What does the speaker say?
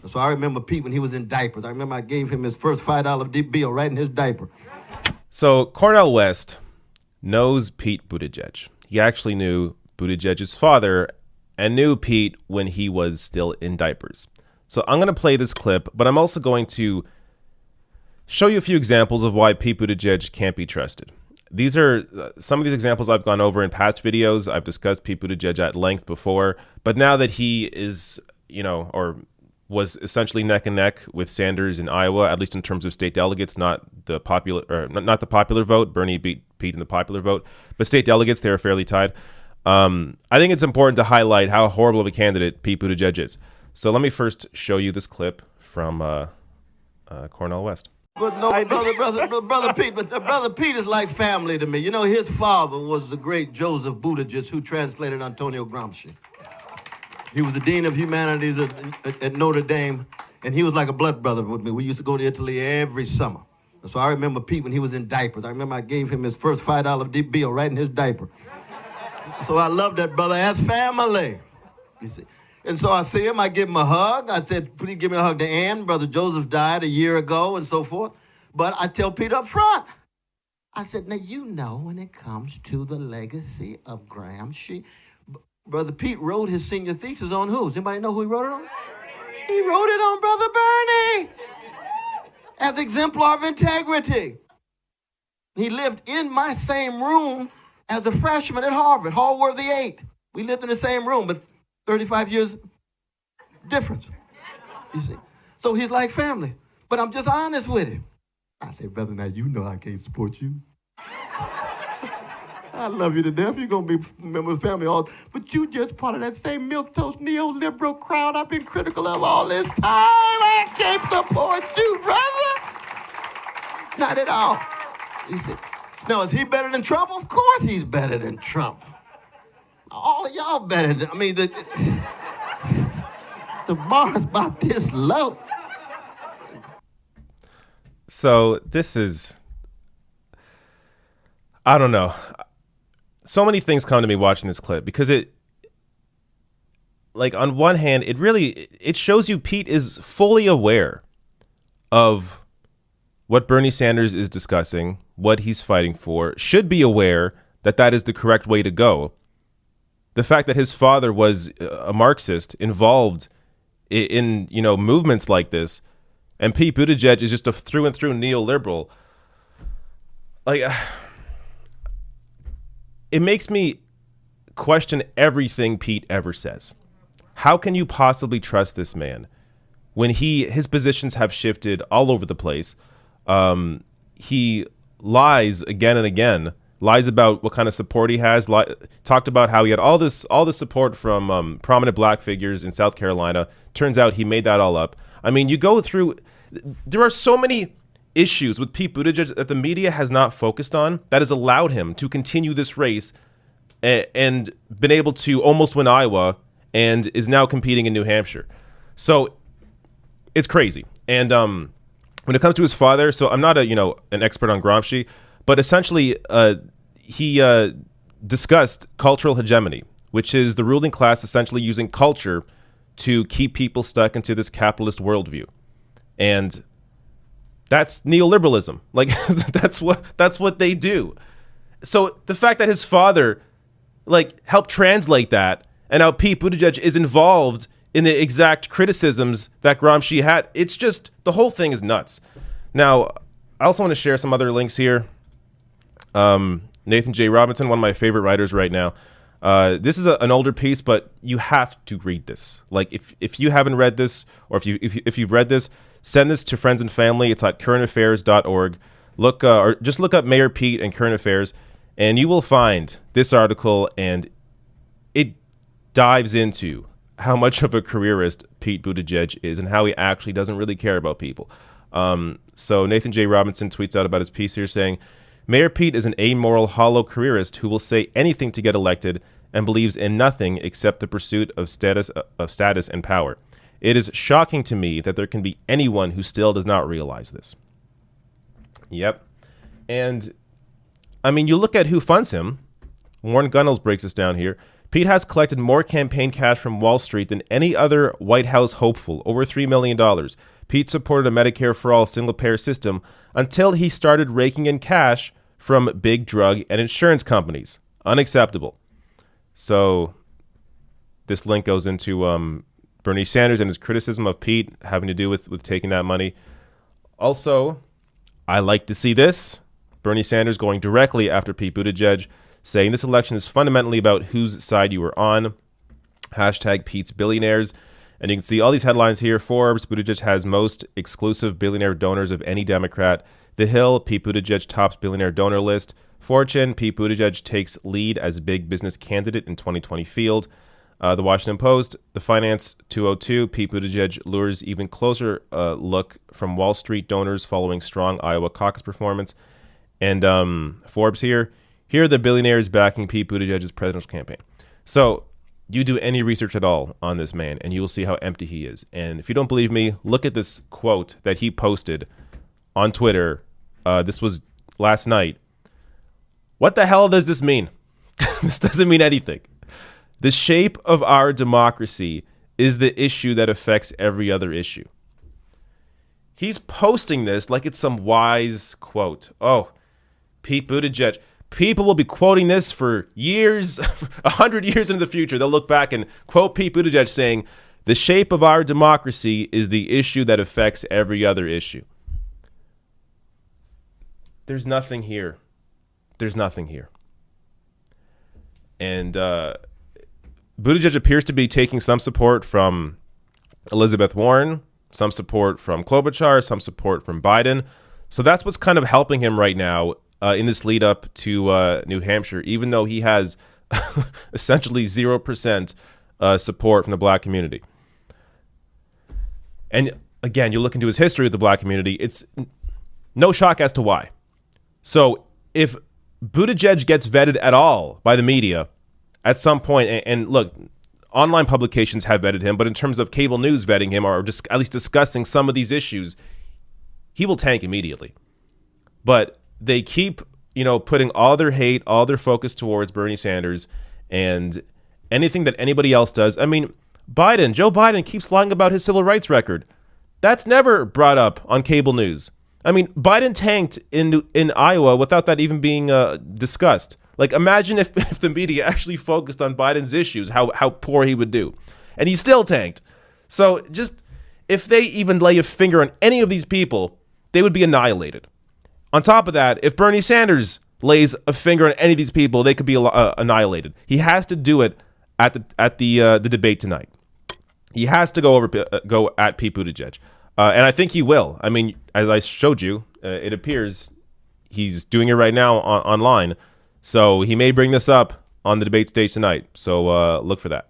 So I remember Pete when he was in diapers. I remember I gave him his first $5 bill right in his diaper. So Cornel West knows Pete Buttigieg. He actually knew Buttigieg's father and knew Pete when he was still in diapers. So I'm going to play this clip, but I'm also going to show you a few examples of why Pete Buttigieg can't be trusted. These are some of these examples I've gone over in past videos. I've discussed Pete Buttigieg at length before, but now that he is, or was essentially neck and neck with Sanders in Iowa, at least in terms of state delegates, not the popular vote. Bernie beat Pete in the popular vote, but state delegates, they are fairly tied. I think it's important to highlight how horrible of a candidate Pete Buttigieg is. So let me first show you this clip from Cornel West. But no, brother Pete is like family to me. You know, his father was the great Joseph Buttigieg, who translated Antonio Gramsci. He was the dean of humanities at Notre Dame, and he was like a blood brother with me. We used to go to Italy every summer. So I remember Pete when he was in diapers. I remember I gave him his first $5 bill right in his diaper. So I love that brother as family, you see. And so I see him, I give him a hug. I said, please give me a hug to Ann. Brother Joseph died a year ago and so forth. But I tell Pete up front, I said, now you know when it comes to the legacy of Gramsci, Brother Pete wrote his senior thesis on who? Does anybody know who he wrote it on? He wrote it on Brother Bernie as exemplar of integrity. He lived in my same room as a freshman at Harvard, Hallworthy 8. We lived in the same room, but 35 years difference, you see. So he's like family, but I'm just honest with him. I say, brother, now you know I can't support you. I love you to death. You're going to be a member of the family all, but you just part of that same milquetoast neoliberal crowd I've been critical of all this time. I can't support you, brother. Not at all. You see. Now, is he better than Trump? Of course he's better than Trump. All of y'all better than, the bar's about this low. So this is, I don't know. So many things come to me watching this clip because it, like, on one hand, it shows you Pete is fully aware of what Bernie Sanders is discussing, what he's fighting for, should be aware that that is the correct way to go. The fact that his father was a Marxist involved in movements like this, and Pete Buttigieg is just a through and through neoliberal. Like, it makes me question everything Pete ever says. How can you possibly trust this man when his positions have shifted all over the place? He lies again and again. Lies about what kind of support he has. Talked about how he had all this support from prominent black figures in South Carolina. Turns out he made that all up. I mean, you go through. There are so many issues with Pete Buttigieg that the media has not focused on that has allowed him to continue this race and been able to almost win Iowa and is now competing in New Hampshire. So it's crazy. And when it comes to his father, so I'm not an expert on Gramsci, but essentially, he discussed cultural hegemony, which is the ruling class essentially using culture to keep people stuck into this capitalist worldview. And that's neoliberalism. Like, that's what they do. So the fact that his father, helped translate that, and how Pete Buttigieg is involved in the exact criticisms that Gramsci had, it's just, the whole thing is nuts. Now, I also want to share some other links here. Nathan J. Robinson, one of my favorite writers right now. This is an older piece, but you have to read this. Like, if you haven't read this, or if you've read this, send this to friends and family. It's at currentaffairs.org. Or just look up Mayor Pete and current affairs, and you will find this article, and it dives into how much of a careerist Pete Buttigieg is and how he actually doesn't really care about people. So Nathan J. Robinson tweets out about his piece here saying, Mayor Pete is an amoral, hollow careerist who will say anything to get elected and believes in nothing except the pursuit of status and power. It is shocking to me that there can be anyone who still does not realize this. Yep. And, I mean, you look at who funds him. Warren Gunnels breaks this down here. Pete has collected more campaign cash from Wall Street than any other White House hopeful, over $3 million. Pete supported a Medicare for All single-payer system until he started raking in cash from big drug and insurance companies. Unacceptable. So this link goes into Bernie Sanders and his criticism of Pete having to do with taking that money. Also, I like to see this. Bernie Sanders going directly after Pete Buttigieg, saying this election is fundamentally about whose side you were on. Hashtag Pete's Billionaires. And you can see all these headlines here. Forbes, Buttigieg has most exclusive billionaire donors of any Democrat. The Hill, Pete Buttigieg tops billionaire donor list. Fortune, Pete Buttigieg takes lead as big business candidate in 2020 field. The Washington Post, The Finance 202, Pete Buttigieg lures even closer look from Wall Street donors following strong Iowa caucus performance. And Forbes here are the billionaires backing Pete Buttigieg's presidential campaign. So you do any research at all on this man, and you will see how empty he is. And if you don't believe me, look at this quote that he posted on Twitter. This was last night. What the hell does this mean? This doesn't mean anything. The shape of our democracy is the issue that affects every other issue. He's posting this like it's some wise quote. Oh, Pete Buttigieg. People will be quoting this for years, 100 years into the future. They'll look back and quote Pete Buttigieg saying, the shape of our democracy is the issue that affects every other issue. There's nothing here. There's nothing here. And Buttigieg appears to be taking some support from Elizabeth Warren, some support from Klobuchar, some support from Biden. So that's what's kind of helping him right now in this lead up to New Hampshire, even though he has essentially 0% support from the black community. And again, you look into his history with the black community, it's no shock as to why. So if Buttigieg gets vetted at all by the media at some point, and look, online publications have vetted him, but in terms of cable news vetting him or just at least discussing some of these issues, he will tank immediately. But they keep, putting all their hate, all their focus towards Bernie Sanders and anything that anybody else does. I mean, Joe Biden keeps lying about his civil rights record. That's never brought up on cable news. I mean, Biden tanked in Iowa without that even being discussed. Like, imagine if the media actually focused on Biden's issues, how poor he would do. And he still tanked. So just, if they even lay a finger on any of these people, they would be annihilated. On top of that, if Bernie Sanders lays a finger on any of these people, they could be annihilated. He has to do it at the debate tonight. He has to go at Pete Buttigieg. And I think he will. I mean, as I showed you, it appears he's doing it right now online. So he may bring this up on the debate stage tonight. So look for that.